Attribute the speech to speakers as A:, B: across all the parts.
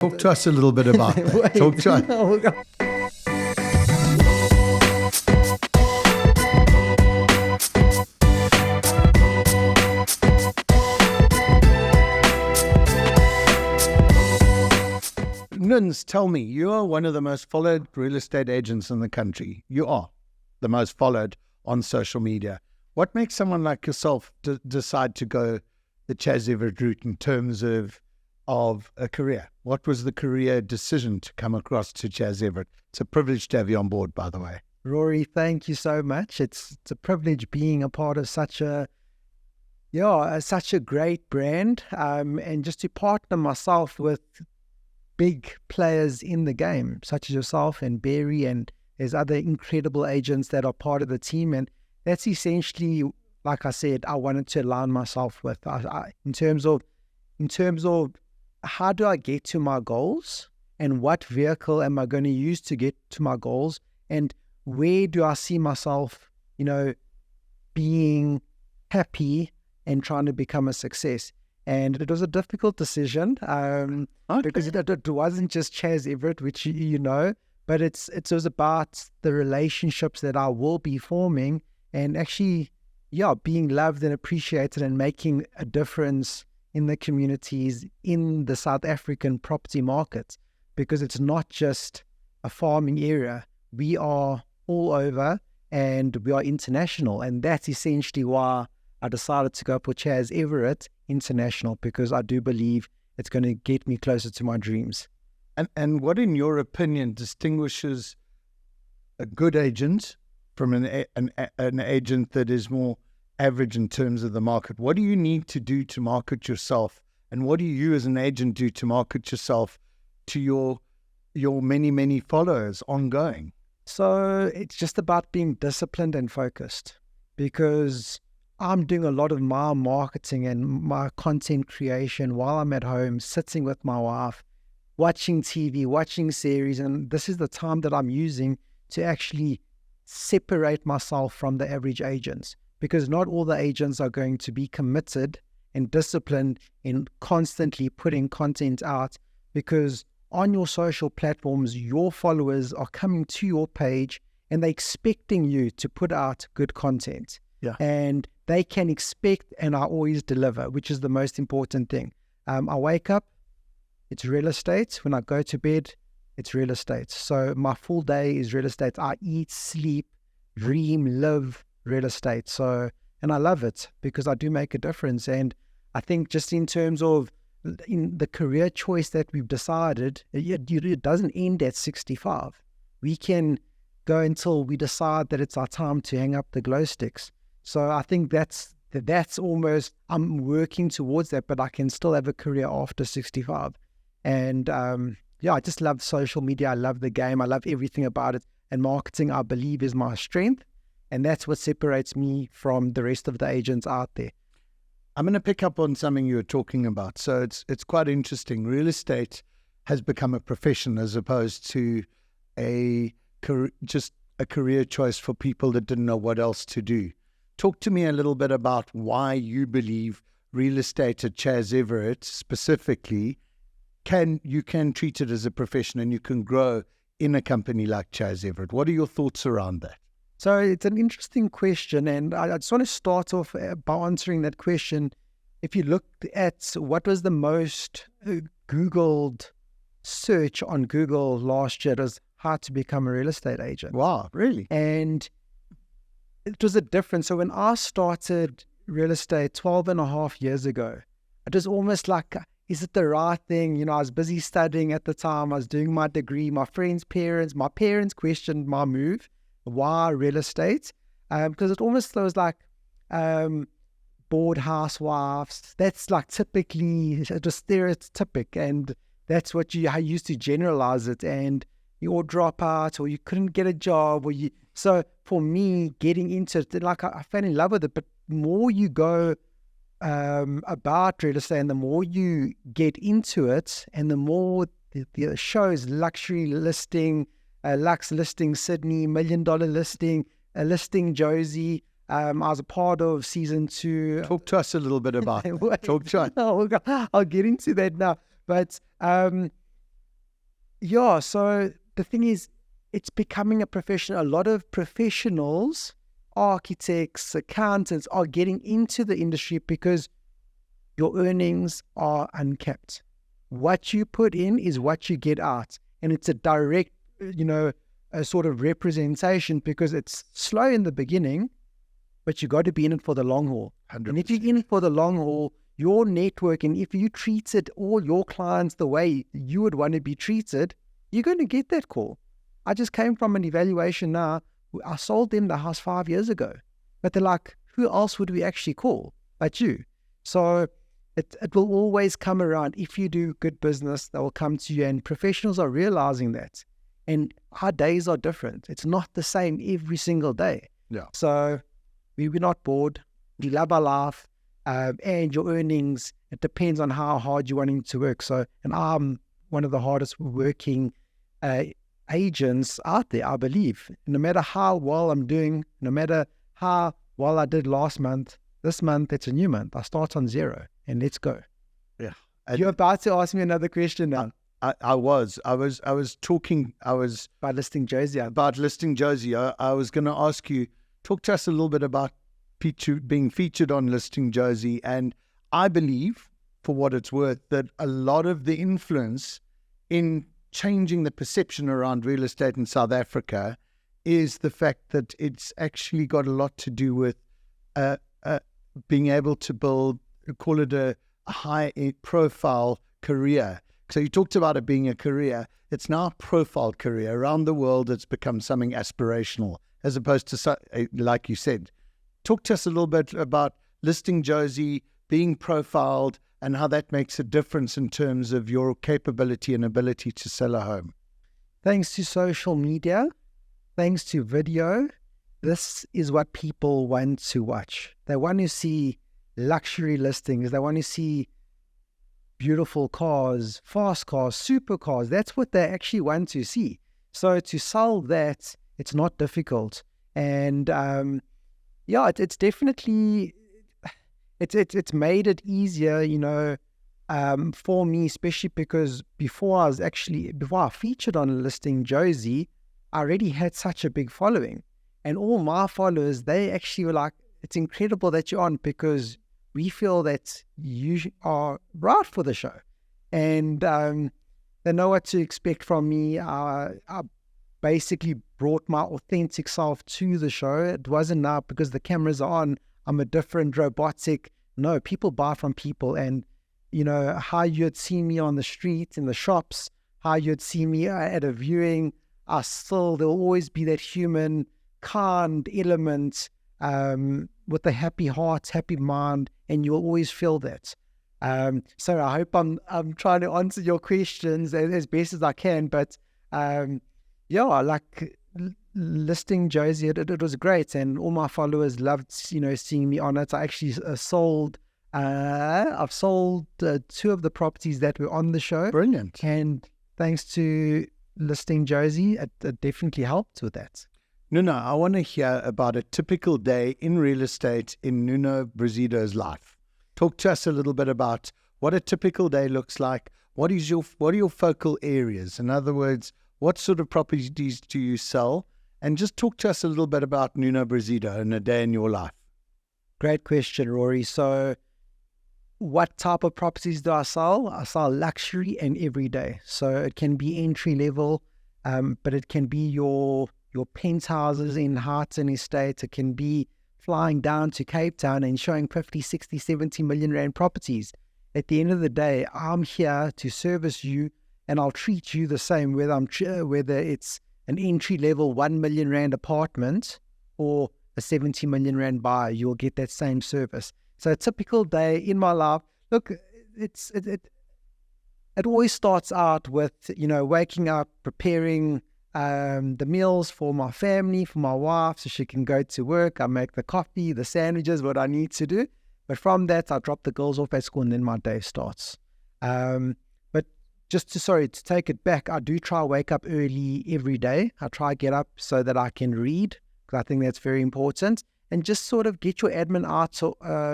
A: Talk to us a little bit about that. Talk to us. Nuns, tell me, you are one of the most followed real estate agents in the country. You are the most followed on social media. What makes someone like yourself decide to go the Chaz Everett route in terms of a career? What was the career decision to come across to Chaz Everett? It's a privilege to have you on board, by the way.
B: Rory, thank you so much. It's a privilege being a part of such a great brand, and just to partner myself with big players in the game, such as yourself and Barry, and there's other incredible agents that are part of the team. And that's essentially, like I said, I wanted to align myself with. In terms of how do I get to my goals, and what vehicle am I going to use to get to my goals, and where do I see myself, being happy and trying to become a success. And it was a difficult decision because it wasn't just Chaz Everett, which you know, but it was about the relationships that I will be forming, and actually, being loved and appreciated and making a difference in the communities in the South African property market, because it's not just a farming area. We are all over and we are international, and that's essentially why I decided to go for Chaz Everett International, because I do believe it's going to get me closer to my dreams.
A: And what, in your opinion, distinguishes a good agent from an agent that is more average in terms of the market? What do you need to do to market yourself, and what do you as an agent do to market yourself to your many, many followers ongoing?
B: So it's just about being disciplined and focused, because I'm doing a lot of my marketing and my content creation while I'm at home, sitting with my wife, watching TV, watching series, and this is the time that I'm using to actually separate myself from the average agents, because not all the agents are going to be committed and disciplined in constantly putting content out, because on your social platforms, your followers are coming to your page and they're expecting you to put out good content.
A: Yeah.
B: And they can expect, and I always deliver, which is the most important thing. I wake up, it's real estate. When I go to bed, it's real estate. So my full day is real estate. I eat, sleep, dream, live real estate. So, and I love it because I do make a difference. And I think just in terms of in the career choice that we've decided, it doesn't end at 65. We can go until we decide that it's our time to hang up the glow sticks. So I think that's almost, I'm working towards that, but I can still have a career after 65. And I just love social media. I love the game. I love everything about it. And marketing, I believe, is my strength. And that's what separates me from the rest of the agents out there.
A: I'm going to pick up on something you were talking about. So it's quite interesting. Real estate has become a profession as opposed to just a career choice for people that didn't know what else to do. Talk to me a little bit about why you believe real estate at Chaz Everett specifically you can treat it as a profession and you can grow in a company like Chaz Everett. What are your thoughts around that?
B: So it's an interesting question, and I just want to start off by answering that question. If you look at what was the most Googled search on Google last year, it was how to become a real estate agent.
A: Wow, really?
B: And it was a difference. So when I started real estate 12 and a half years ago, it was almost like, is it the right thing? I was busy studying at the time. I was doing my degree. My parents questioned my move. Why real estate? Because it almost was like bored housewives. That's like typically just stereotypic, and that's what I used to generalize it. And you all drop out, or you couldn't get a job, So for me, getting into it, like I fell in love with it. But the more you go about real estate, and the more you get into it, and the more the shows, luxury listing, Lux listing Sydney, $1 million listing, listing Josie. I was a part of season 2.
A: Talk to us a little bit about that. Talk to us.
B: I'll get into that now. But Yeah, so the thing is, it's becoming a profession. A lot of professionals, architects, accountants are getting into the industry because your earnings are uncapped. What you put in is what you get out. And it's a direct, a sort of representation, because it's slow in the beginning, but you got to be in it for the long haul.
A: 100%.
B: And if you're in it for the long haul, your network, and if you treated all your clients the way you would want to be treated, you're going to get that call. I just came from an evaluation now. I sold them the house 5 years ago, but they're like, who else would we actually call but you? So it will always come around. If you do good business, they will come to you, and professionals are realizing that. And our days are different. It's not the same every single day.
A: Yeah.
B: So we're not bored. We love our life. And your earnings, it depends on how hard you're wanting to work. So, and I'm one of the hardest working agents out there, I believe. No matter how well I'm doing, no matter how well I did last month, this month it's a new month. I start on zero and let's go.
A: Yeah.
B: You're about to ask me another question now.
A: I was talking
B: About listing Josie.
A: about listing Josie. I was going to ask you, talk to us a little bit about being featured on Listing Josie. And I believe, for what it's worth, that a lot of the influence in changing the perception around real estate in South Africa is the fact that it's actually got a lot to do with being able to build, call it a high profile career. So you talked about it being a career. It's now a profile career. Around the world, it's become something aspirational, as opposed to, like you said. Talk to us a little bit about Listing Josie, being profiled, and how that makes a difference in terms of your capability and ability to sell a home.
B: Thanks to social media, thanks to video, this is what people want to watch. They want to see luxury listings. They want to see beautiful cars, fast cars, supercars. That's what they actually want to see. So to sell that, it's not difficult. And it's definitely, it's made it easier, for me, especially because before I featured on Listing Josie, I already had such a big following. And all my followers, they actually were like, it's incredible that you're on, because we feel that you are right for the show. And they know what to expect from me. I basically brought my authentic self to the show. It wasn't now because the cameras are on, I'm a different robotic. No, people buy from people. And, how you'd see me on the street, in the shops, how you'd see me at a viewing, there'll always be that human, kind element with a happy heart, happy mind, and you'll always feel that. So I hope I'm trying to answer your questions as best as I can. But like Listing Josie, it was great, and all my followers loved seeing me on it. I actually sold. I've sold 2 of the properties that were on the show.
A: Brilliant.
B: And thanks to Listing Josie, it definitely helped with that.
A: Nuno, I want to hear about a typical day in real estate in Nuno Brazido's life. Talk to us a little bit about what a typical day looks like. What are your focal areas? In other words, what sort of properties do you sell? And just talk to us a little bit about Nuno Brazido and a day in your life.
B: Great question, Rory. So what type of properties do I sell? I sell luxury and everyday. So it can be entry level, but it can be your penthouses in Harton Estate. It can be flying down to Cape Town and showing 50, 60, 70 million rand properties. At the end of the day, I'm here to service you, and I'll treat you the same whether it's an entry level 1 million rand apartment or a 70 million rand buyer. You'll get that same service. So a typical day in my life, look, it always starts out with waking up, preparing the meals for my family, for my wife, so she can go to work. I make the coffee, the sandwiches, what I need to do. But from that, I drop the girls off at school, and then my day starts. But just to take it back, I do try to wake up early every day. I try to get up so that I can read, because I think that's very important. And just sort of get your admin out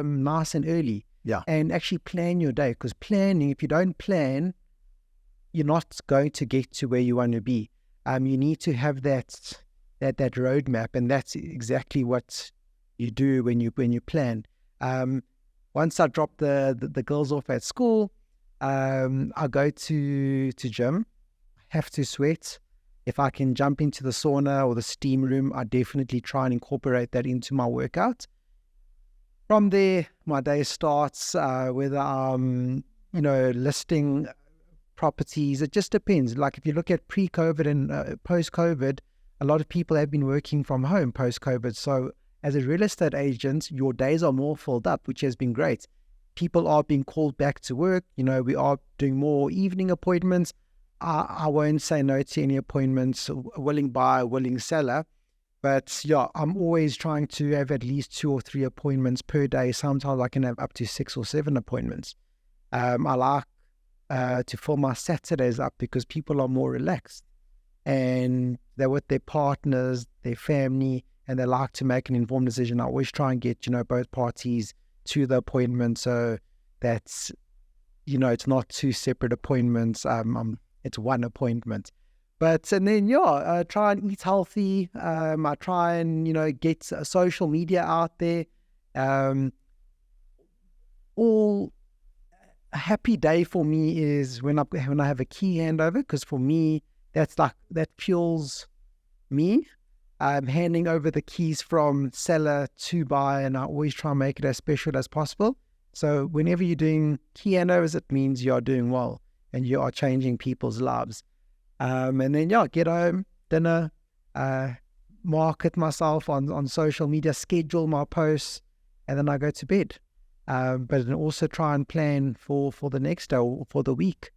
B: nice and early.
A: Yeah.
B: And actually plan your day, because planning, if you don't plan, you're not going to get to where you want to be. You need to have that roadmap, and that's exactly what you do when you plan. Once I drop the girls off at school, I go to gym. Have to sweat. If I can jump into the sauna or the steam room, I definitely try and incorporate that into my workout. From there, my day starts, whether I'm, listing properties. It just depends. Like if you look at pre-COVID and post-COVID, a lot of people have been working from home post-COVID. So as a real estate agent, your days are more filled up, which has been great. People are being called back to work. We are doing more evening appointments. I won't say no to any appointments, willing buyer, willing seller. But yeah, I'm always trying to have at least 2 or 3 appointments per day. Sometimes I can have up to 6 or 7 appointments. I like to fill my Saturdays up because people are more relaxed and they're with their partners, their family, and they like to make an informed decision. I always try and get, both parties to the appointment so that's, it's not 2 separate appointments. It's 1 appointment. And then, I try and eat healthy. I try and, get social media out there. All a happy day for me is when I have a key handover, because for me, that fuels me. I'm handing over the keys from seller to buyer, and I always try and make it as special as possible. So whenever you're doing key handovers, it means you are doing well and you are changing people's lives. And then, get home, dinner, market myself on social media, schedule my posts, and then I go to bed. But then also try and plan for the next day or for the week.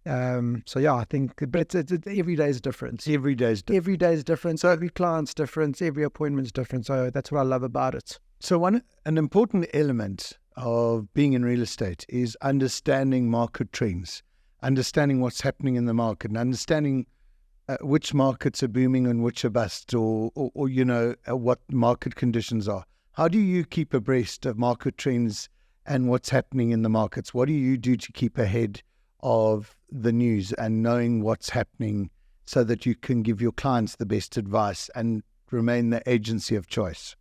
B: I think, but it's every day is different.
A: Every day is different.
B: Every day is different. So every client's different. Every appointment's different. So that's what I love about it.
A: So an important element of being in real estate is understanding market trends, understanding what's happening in the market, and understanding which markets are booming and which are bust, or what market conditions are. How do you keep abreast of market trends and what's happening in the markets? What do you do to keep ahead of the news and knowing what's happening so that you can give your clients the best advice and remain the agency of choice?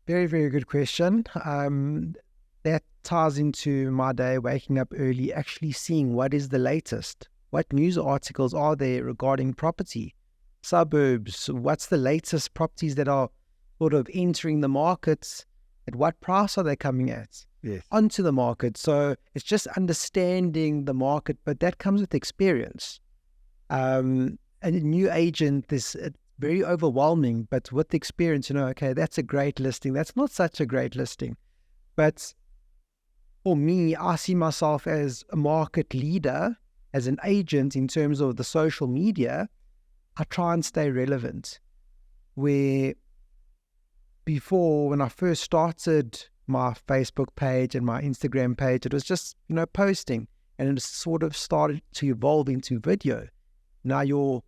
B: Very, very good question. That ties into my day, waking up early, actually seeing what is the latest. What news articles are there regarding property, suburbs? What's the latest properties that are sort of entering the markets? At what price are they coming at?
A: Yes.
B: Onto the market. So it's just understanding the market, but that comes with experience. And a new agent, it's very overwhelming, but with experience, okay, that's a great listing. That's not such a great listing. But for me, I see myself as a market leader, as an agent in terms of the social media. I try and stay relevant. Where before, when I first started my Facebook page and my Instagram page, it was just, posting, and it sort of started to evolve into video. Now your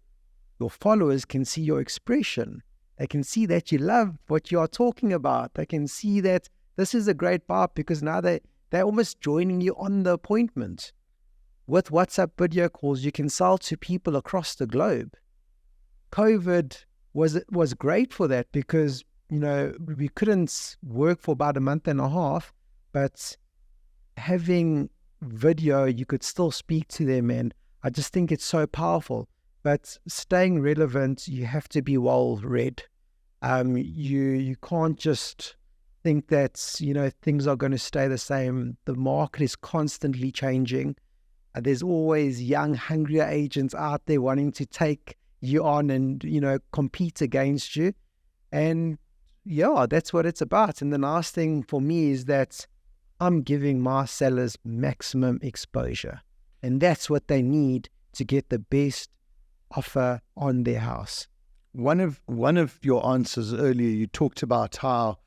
B: followers can see your expression. They can see that you love what you are talking about. They can see that this is a great part, because now they're almost joining you on the appointment. With WhatsApp video calls, you can sell to people across the globe. COVID was great for that, because we couldn't work for about a month and a half, but having video, you could still speak to them, and I just think it's so powerful. But staying relevant, you have to be well read. You can't just think that things are going to stay the same. The market is constantly changing. There's always young, hungrier agents out there wanting to take you on and compete against you. And that's what it's about. And the nice thing for me is that I'm giving my sellers maximum exposure. And that's what they need to get the best offer on their house.
A: One of your answers earlier, you talked about how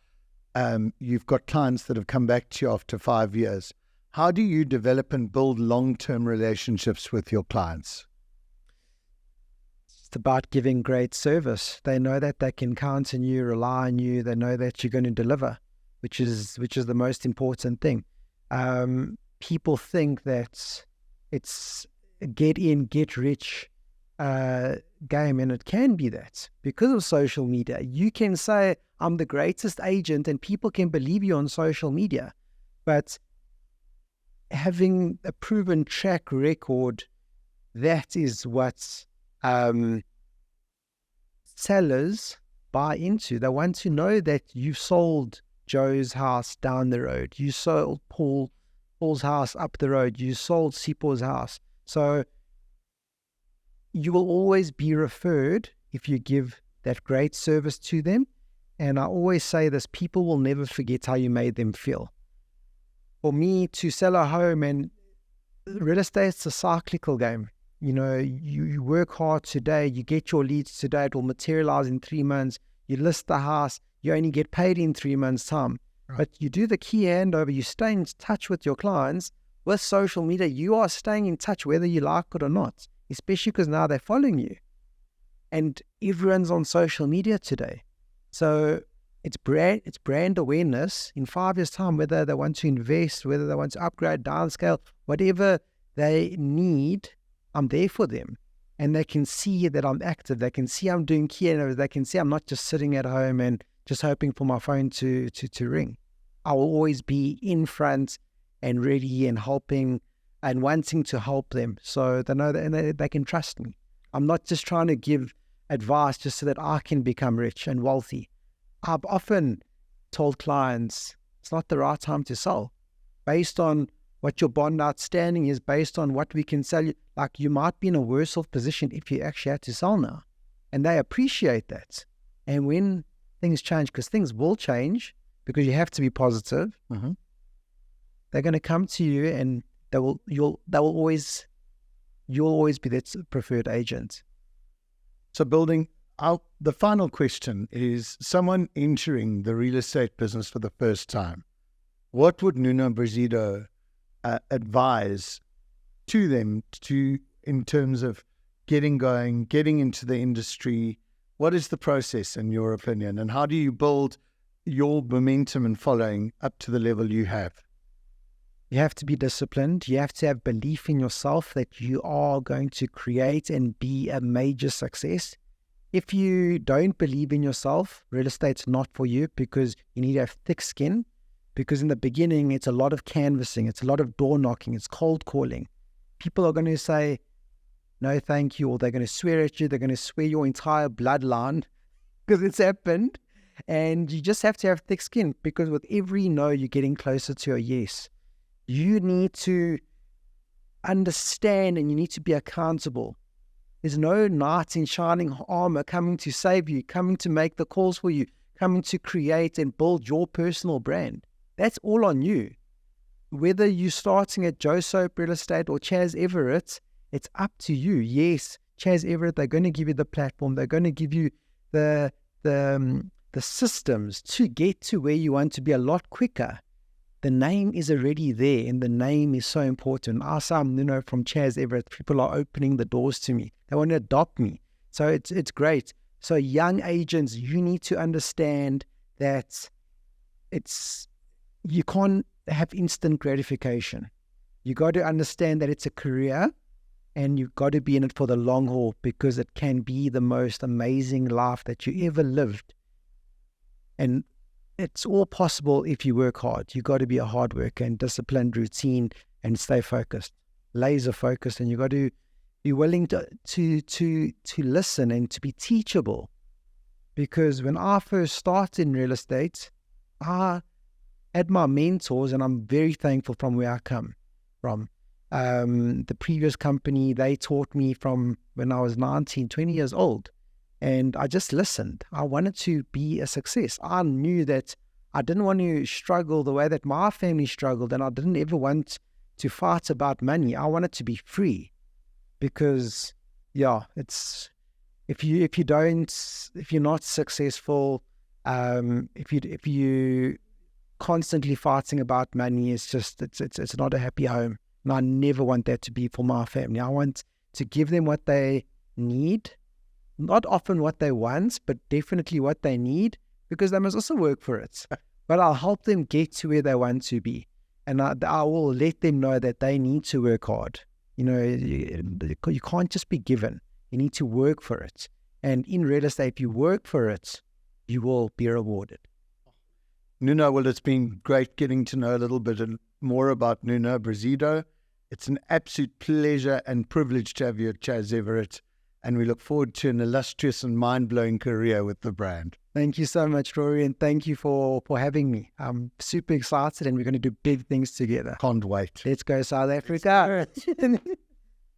A: you've got clients that have come back to you after 5 years. How do you develop and build long-term relationships with your clients?
B: It's about giving great service. They know that they can count on you, rely on you. They know that you're going to deliver, which is the most important thing. People think that it's get in, get rich game, and it can be that because of social media. You can say, I'm the greatest agent, and people can believe you on social media. But having a proven track record, that is what sellers buy into. They want to know that you sold Joe's house down the road, you sold Paul's house up the road, you sold Sipo's house. So you will always be referred if you give that great service to them. And I always say this, people will never forget how you made them feel. For me to sell a home, and real estate's a cyclical game. You know, you work hard today, you get your leads today, it will materialize in 3 months. You list the house, you only get paid in 3 months' time. Right. But you do the key handover, you stay in touch with your clients. With social media, you are staying in touch whether you like it or not, especially because now they're following you. And everyone's on social media today. So it's brand awareness. In 5 years' time, whether they want to invest, whether they want to upgrade, downscale, whatever they need, I'm there for them. And they can see that I'm active. They can see I'm doing key handovers. They can see I'm not just sitting at home and just hoping for my phone to ring. I will always be in front and ready and helping and wanting to help them. So they know that, and they can trust me. I'm not just trying to give advice just so that I can become rich and wealthy. I've often told clients it's not the right time to sell based on what your bond outstanding is, based on what we can sell you. Like, you might be in a worse off position if you actually had to sell now. And they appreciate that. And when things change, because things will change, because you have to be positive, they're going to come to you, and you'll always be their preferred agent.
A: So building out, the final question is, someone entering the real estate business for the first time, what would Nuno Brazido advise to them in terms of getting going, getting into the industry? What is the process in your opinion, and how do you build your momentum and following up to the level you have?
B: You have to be disciplined. You have to have belief in yourself that you are going to create and be a major success. If you don't believe in yourself, real estate's not for you, because you need to have thick skin. Because in the beginning, it's a lot of canvassing, it's a lot of door knocking, it's cold calling. People are going to say, no, thank you, or they're going to swear at you, they're going to swear your entire bloodline, because it's happened. And you just have to have thick skin, because with every no, you're getting closer to a yes. You need to understand, and you need to be accountable. There's no knight in shining armor coming to save you, coming to make the calls for you, coming to create and build your personal brand. That's all on you. Whether you're starting at Joe Soap Real Estate or Chaz Everett, it's up to you. Yes, Chaz Everett, they're going to give you the platform. They're going to give you the systems to get to where you want to be a lot quicker. The name is already there, and the name is so important. I say I'm Nuno from Chaz Everett. People are opening the doors to me. They want to adopt me. So it's great. So young agents, you need to understand that you can't have instant gratification. You got to understand that it's a career, and you've got to be in it for the long haul, because it can be the most amazing life that you ever lived. And it's all possible if you work hard. You got to be a hard worker and disciplined, routine, and stay focused, laser focused. And you got to be willing to listen and to be teachable. Because when I first started in real estate, I had my mentors, and I'm very thankful from where I come from. The previous company, they taught me from when I was 19, 20 years old. And I just listened. I wanted to be a success. I knew that I didn't want to struggle the way that my family struggled, and I didn't ever want to fight about money. I wanted to be free, because, it's if you're not successful, if you constantly fighting about money, it's not a happy home. And I never want that to be for my family. I want to give them what they need. Not often what they want, but definitely what they need, because they must also work for it. But I'll help them get to where they want to be. And I will let them know that they need to work hard. You can't just be given. You need to work for it. And in real estate, if you work for it, you will be rewarded.
A: Nuno, well, it's been great getting to know a little bit more about Nuno Brazido. It's an absolute pleasure and privilege to have you at Chaz Everett, and we look forward to an illustrious and mind-blowing career with the brand.
B: Thank you so much, Rory, and thank you for having me. I'm super excited, and we're going to do big things together.
A: Can't wait.
B: Let's go South Africa.